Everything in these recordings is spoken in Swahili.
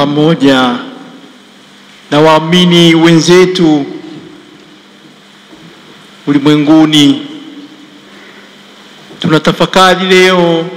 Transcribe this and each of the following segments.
pamoja na waamini wenzetu ulimwenguni tunatafakari leo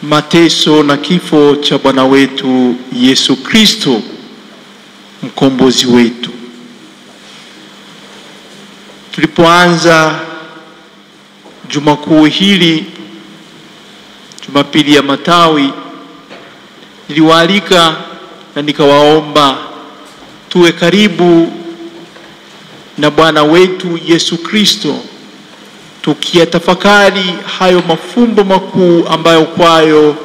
mateso na kifo cha Bwana wetu Yesu Kristo, mkombozi wetu. Tulipoanza Juma Kuu hili, Jumapili ya Matawi, niliwaalika na nikawaomba tuwe karibu na Bwana wetu Yesu Kristo, tukiyatafakari hayo mafumbo makuu ambayo kwayo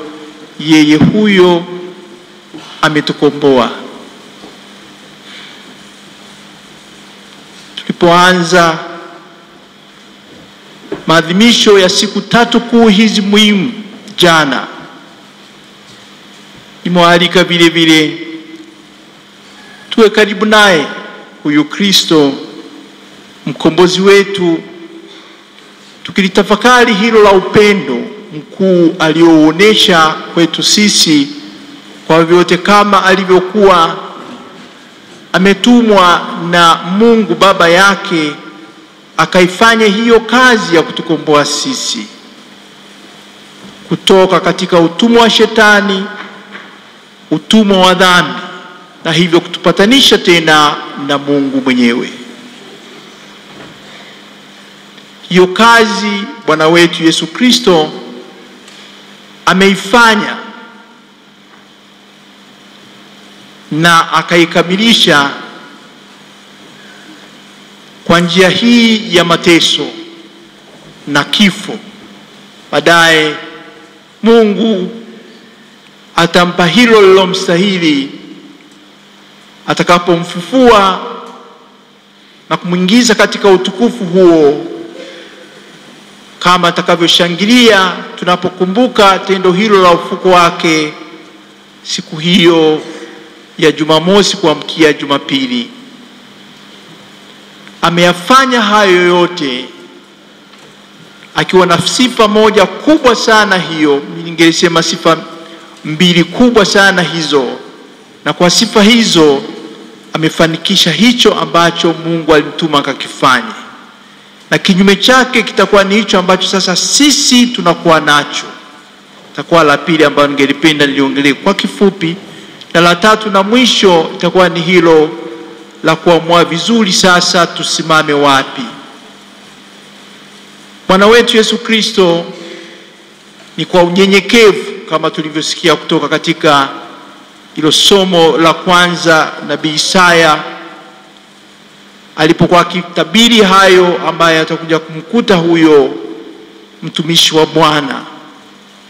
yeye huyo ametukomboa. Tulipoanza maadhimisho ya siku tatu kuu hizi muhimu jana, nimewaalika vile vile tuwe karibu naye huyu Kristo mkombozi wetu, tukilitafakari hilo la upendo mkuu aliouonesha kwetu sisi, kwa vyote kama alivyokuwa ametumwa na Mungu Baba yake akaifanya hiyo kazi ya kutukomboa sisi kutoka katika utumwa wa Shetani, utumwa wa dhambi, na hivyo kutupatanisha tena na Mungu mwenyewe. Hiyo kazi Bwana wetu Yesu Kristo ameifanya na akaikamilisha kwa njia hii ya mateso na kifo. Baadaye Mungu atampa hilo lilomstahili atakapomfufua na kumwingiza katika utukufu huo, kama atakavyoshangilia tunapokumbuka tendo hilo la ufufuko wake siku hiyo ya Jumamosi kuamkia Jumapili. Ameyafanya hayo yote akiwa na sifa moja kubwa sana, hiyo ningesema sifa mbili kubwa sana hizo, na kwa sifa hizo amefanikisha hicho ambacho Mungu alimtuma akakifanya, na kinyume chake kitakuwa ni hicho ambacho sasa sisi tunakuwa nacho. Itakuwa la pili ambalo ningelipenda niliongelee kwa kifupi, na la tatu na mwisho itakuwa ni hilo la kuamua vizuri sasa tusimame wapi. Bwana wetu Yesu Kristo ni kwa unyenyekevu, kama tulivyosikia kutoka katika hilo somo la kwanza, nabii Isaya alipokuwa akitabiri hayo ambaye atakuja kumkuta huyo mtumishi wa Bwana,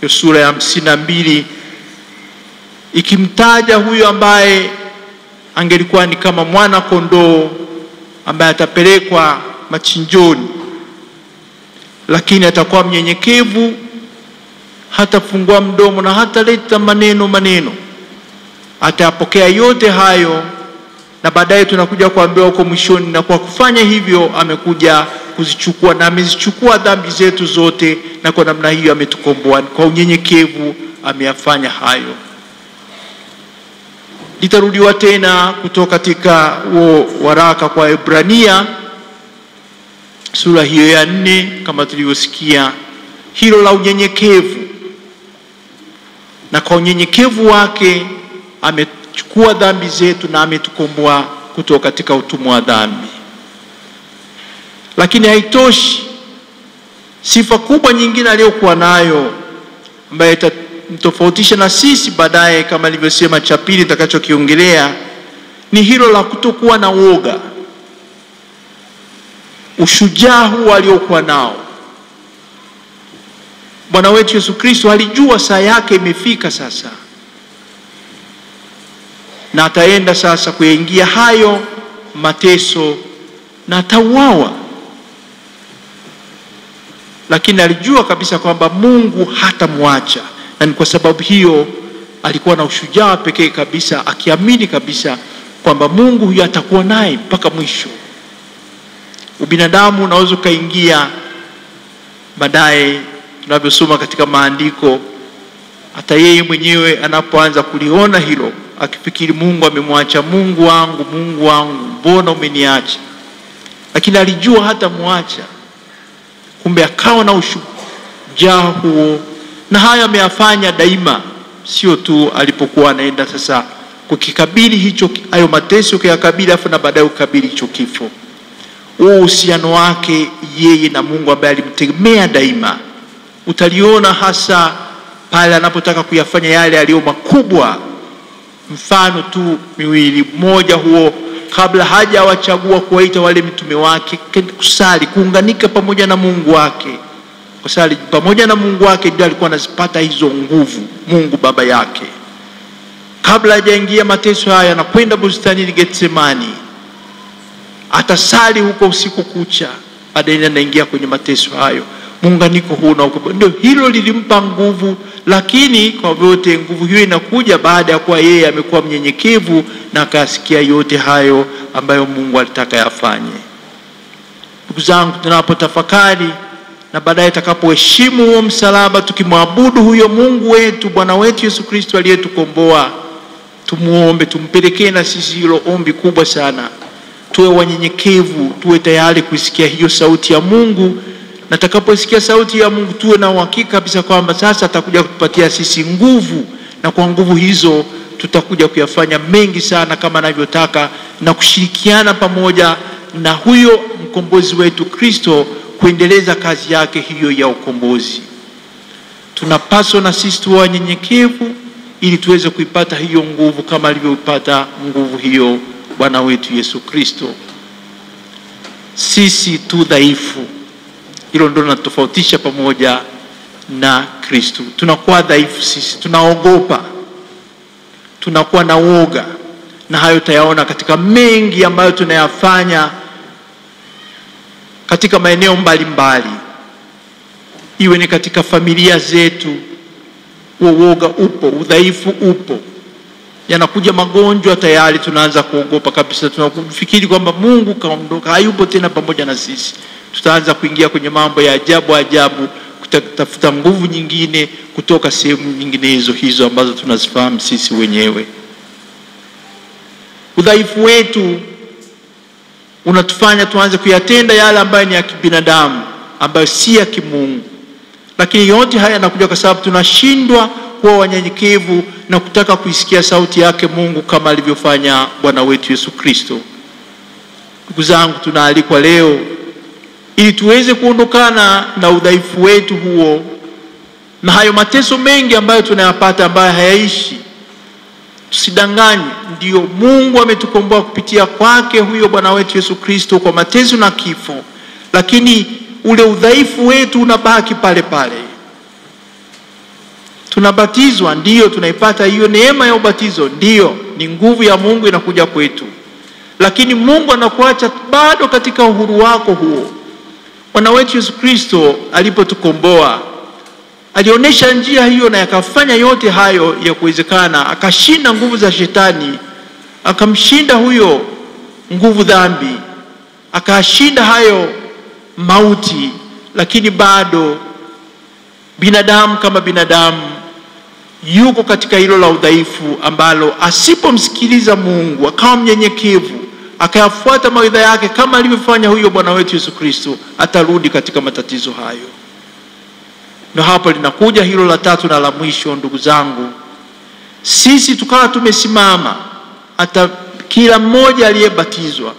hiyo sura ya 52 ikimtaja huyo ambaye angelikuwa ni kama mwana kondoo ambaye atapelekwa machinjoni, lakini atakuwa mnyenyekevu, hatafungua mdomo na hataleta maneno. Atapokea yote hayo, na baadaye tunakuja kuambiwa huko mwishoni, na kwa kufanya hivyo amekuja kuzichukua, na amezichukua dhambi zetu zote, na kwa namna hiyo ametukomboa. Kwa unyenyekevu ameyafanya hayo. Litarudiwa tena kutoka katika waraka kwa Ebrania sura hiyo ya 4, kama tulivyosikia hilo la unyenyekevu, na kwa unyenyekevu wake amechukua dhambi zetu na ametukomboa kutoka katika utumwa wa dhambi. Lakini haitoshi, sifa kubwa nyingine aliyokuwa nayo ambaye itamtofautisha na sisi baadaye, kama nilivyosema cha pili nitakachokiongelea, ni hilo la kutokuwa na woga. Ushujaa huu aliokuwa nao Bwana wetu Yesu Kristo alijua saa yake imefika sasa, na ataenda sasa kuingia hayo mateso na atauawa. Lakini alijua kabisa kwamba Mungu hatamwacha, na ni kwa sababu hiyo alikuwa na ushujaa pekee kabisa, akiamini kabisa kwamba Mungu huyo atakuwa naye mpaka mwisho. Ubinadamu unaweza kaingia baadaye, tunavyosoma katika maandiko, hata yeye mwenyewe anapoanza kuliona hilo, akifikiri Mungu amemwacha, Mungu wangu, mbona umeniacha? Lakini alijua hata muacha. Kumbe akawa na ushujaa huo, na haya ameyafanya daima, sio tu alipokuwa anaenda sasa kukikabili hicho hayo mateso, kuyakabili afu na baadaye ukabili hicho kifo. Uhusiano wake yeye na Mungu ambaye alimtegemea daima, utaliona hasa pale anapotaka kuyafanya yale yaliyo makubwa. Mfano tu miwili, mmoja huo kabla hajawachagua kuwaita wale mitume wake, kusali, kuunganika pamoja na Mungu wake. Kusali pamoja na Mungu wake ndio alikuwa anazipata hizo nguvu Mungu Baba yake. Kabla hajaingia mateso haya na kwenda bustanini Getsemani, atasali huko usiku kucha, baadaye anaingia kwenye mateso hayo. Muunganiko huu na ndio hilo lilimpa nguvu, lakini kwa vyote nguvu hiyo inakuja baada ya kuwa yeye amekuwa mnyenyekevu na akasikia yote hayo ambayo Mungu alitaka yafanye. Ndugu zangu, tunapotafakari na baadaye tutakapoheshimu huo msalaba, tukimwabudu huyo Mungu wetu, Bwana wetu Yesu Kristo aliyetukomboa, tumuombe, tumpelekee na sisi hilo ombi kubwa sana. Tuwe wanyenyekevu, tuwe tayari kusikia hiyo sauti ya Mungu, na tutakaposikia sauti ya Mungu tuwe na uhakika kabisa kwamba sasa atakuja kutupatia sisi nguvu, na kwa nguvu hizo tutakuja kuyafanya mengi sana kama anavyotaka, na kushirikiana pamoja na huyo mkombozi wetu Kristo kuendeleza kazi yake hiyo ya ukombozi. Tunapaswa na sisi tuwe wanyenyekevu ili tuweze kuipata hiyo nguvu kama alivyopata nguvu hiyo Bwana wetu Yesu Kristo. Sisi tu dhaifu, hilo ndio linatofautisha pamoja na Kristo. Tunakuwa dhaifu sisi, tunaogopa, tunakuwa na uoga, na hayo tayaona katika mengi ambayo tunayafanya katika maeneo mbalimbali. Iwe ni katika familia zetu, uoga upo, udhaifu upo. Yanakuja magonjwa, tayari tunaanza kuogopa kabisa, tunafikiri kwamba Mungu kaondoka, hayupo tena pamoja na sisi. Tutaanza kuingia kwenye mambo ya ajabu, kutafuta nguvu nyingine kutoka sehemu nyinginezo hizo ambazo tunazifahamu sisi wenyewe. Udhaifu wetu unatufanya tuanze kuyatenda yale ambayo ni ya kibinadamu, ambayo si ya kimungu. Lakini yote haya yanakuja kwa sababu tunashindwa kuwa wanyenyekevu na kutaka kuisikia sauti yake Mungu kama alivyofanya Bwana wetu Yesu Kristo. Ndugu zangu, tunaalikwa leo ili tuweze kuondokana na udhaifu wetu huo na hayo mateso mengi ambayo tunayapata ambayo hayaishi. Tusidanganye, ndio Mungu ametukomboa kupitia kwake huyo Bwana wetu Yesu Kristo kwa mateso na kifo, lakini ule udhaifu wetu unabaki pale pale. Tunabatizwa, ndio tunaipata hiyo neema ya ubatizo, ndio ni nguvu ya Mungu inakuja kwetu, lakini Mungu anakuacha bado katika uhuru wako huo. Bwana wetu Yesu Kristo alipotukomboa alionyesha njia hiyo na yakafanya yote hayo ya kuwezekana, akashinda nguvu za shetani, akamshinda huyo nguvu dhambi, akashinda hayo mauti. Lakini bado binadamu kama binadamu yuko katika hilo la udhaifu ambalo asipomsikiliza Mungu akawa mnyenyekevu akayafuata mawaidha yake kama alivyofanya huyo Bwana wetu Yesu Kristo, atarudi katika matatizo hayo. Na hapo linakuja hilo la tatu na la mwisho, ndugu zangu. Sisi tukawa tumesimama, hata kila mmoja aliyebatizwa,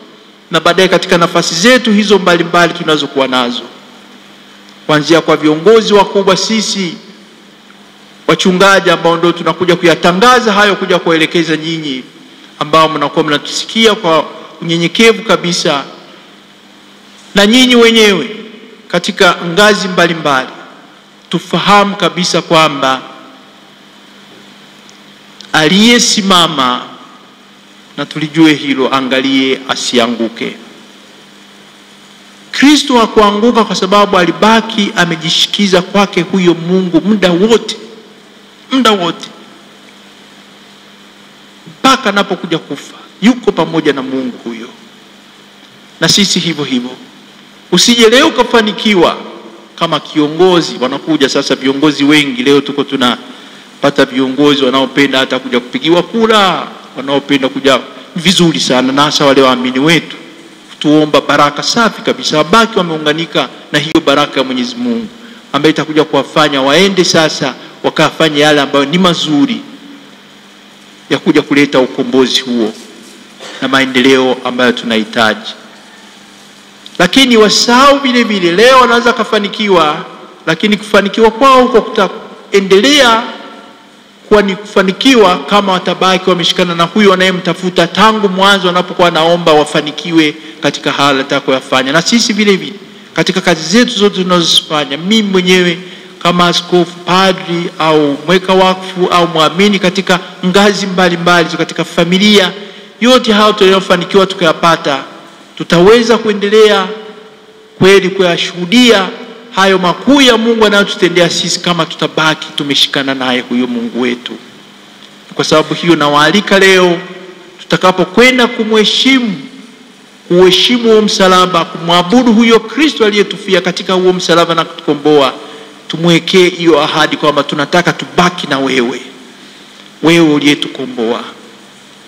na baadaye katika nafasi zetu hizo mbalimbali tunazokuwa nazo, kuanzia kwa viongozi wakubwa, sisi wachungaji ambao ndio tunakuja kuyatangaza hayo, kuja kuelekeza nyinyi ambao mnakuwa mnatusikia kwa unyenyekevu kabisa, na nyinyi wenyewe katika ngazi mbalimbali, tufahamu kabisa kwamba aliyesimama, na tulijue hilo, angalie asianguke. Kristo hakuanguka kwa sababu alibaki amejishikiza kwake huyo Mungu muda wote mpaka anapokuja kufa, yuko pamoja na Mungu huyo. Na sisi hivyo hivyo, usije leo kufanikiwa kama kiongozi. Wanakuja sasa viongozi wengi leo, tuko pata viongozi wanaopenda hata kuja kupigiwa kura, wanaopenda kuja, vizuri sana, na hasa wale waamini wetu. Tuomba baraka safi kabisa, wabaki wameunganika na hiyo baraka ya Mwenyezi Mungu ambayo itakuja kuwafanya waende sasa wakafanya yale ambayo ni mazuri ya kuja kuleta ukombozi huo na maendeleo ambayo tunahitaji. Lakini wasahau vile vile, leo wanaweza kufanikiwa, lakini kufanikiwa kwao huko kutaendelea kuwa ni kufanikiwa kama watabaki wameshikana na huyo anayemtafuta tangu mwanzo anapokuwa naomba wafanikiwe katika hali atakayofanya. Na sisi vile vile katika kazi zetu zote tunazofanya, mimi mwenyewe kama askofu, padri au mweka wakfu au muamini katika ngazi mbalimbali katika familia, yote hao tunayofanikiwa tukayapata, tutaweza kuendelea kweli kuyashuhudia hayo makuu ya Mungu anayotutendea sisi kama tutabaki tumeshikana naye huyo Mungu wetu. Kwa sababu hiyo nawaalika leo tutakapokwenda kumheshimu, kuheshimu huo msalaba, kumwabudu huyo Kristo aliyetufia katika huo msalaba na kutukomboa, tumwekee hiyo ahadi kwamba tunataka tubaki na wewe, wewe uliyetukomboa.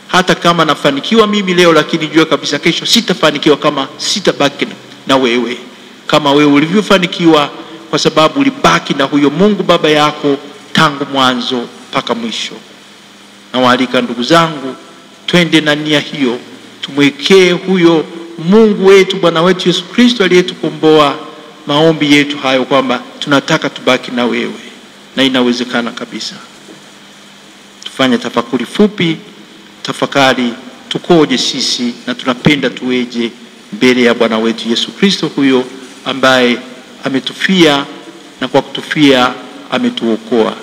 Hata kama nafanikiwa mimi leo, lakini jua kabisa kesho sitafanikiwa kama sitabaki na wewe, kama wewe ulivyofanikiwa, kwa sababu ulibaki na huyo Mungu Baba yako tangu mwanzo mpaka mwisho. Nawaalika ndugu zangu, twende na nia hiyo, tumwekee huyo Mungu wetu, Bwana wetu Yesu Kristo aliyetukomboa, maombi yetu hayo kwamba tunataka tubaki na wewe, na inawezekana kabisa. Tufanye tafakuri fupi, tafakari tukoje sisi na tunapenda tuweje mbele ya Bwana wetu Yesu Kristo huyo ambaye ametufia na kwa kutufia ametuokoa.